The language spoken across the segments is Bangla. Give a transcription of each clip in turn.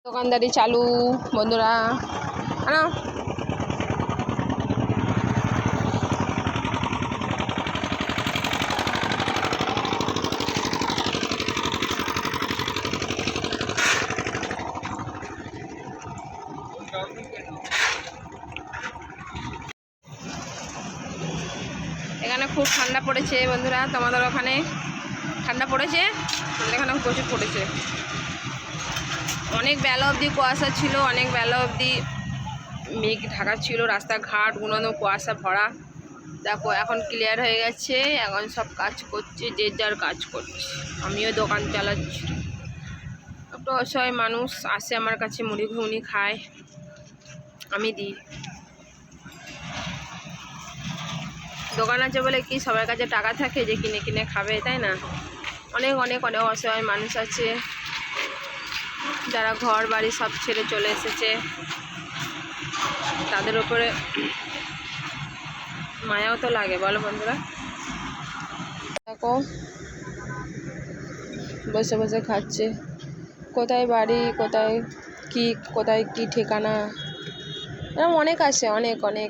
দোকানদারি চালু বন্ধুরা। আনো এখানে খুব ঠান্ডা পড়েছে বন্ধুরা। তোমাদের ওখানে ঠান্ডা পড়েছে? আমাদের এখানে প্রচুর পড়েছে। অনেক বেলা অবধি কুয়াশা ছিল, অনেক বেলা অবধি মেঘ ঢাকা ছিল, রাস্তাঘাটগুলো কুয়াশা ভরা। দেখো এখন ক্লিয়ার হয়ে গেছে, এখন সব কাজ করছে, যে যার কাজ করছে। আমিও দোকান চালাচ্ছি। একটু অসহায় মানুষ আসে আমার কাছে, মুড়ি ঘুগনি খায়, আমি দিই। দোকান আছে বলে কি সবার কাছে টাকা থাকে যে কিনে কিনে খাবে, তাই না? অনেক অনেক অনেক অসহায় মানুষ আছে যারা ঘর বাড়ি সব ছেড়ে চলে এসেছে। তাদের উপরে মায়াও তো লাগে, বলো বন্ধুরা। দেখো বসে বসে খাচ্ছে। কোথায় বাড়ি, কোথায় কি ঠিকানা, এরকম অনেক আছে, অনেক অনেক।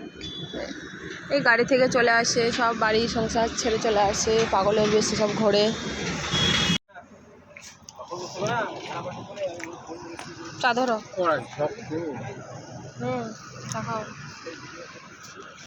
এই গাড়ি থেকে চলে আসে, সব বাড়ি সংসার ছেড়ে চলে আসে, পাগলের বেশি সব ঘোরে। চা ধরো। চা খাও।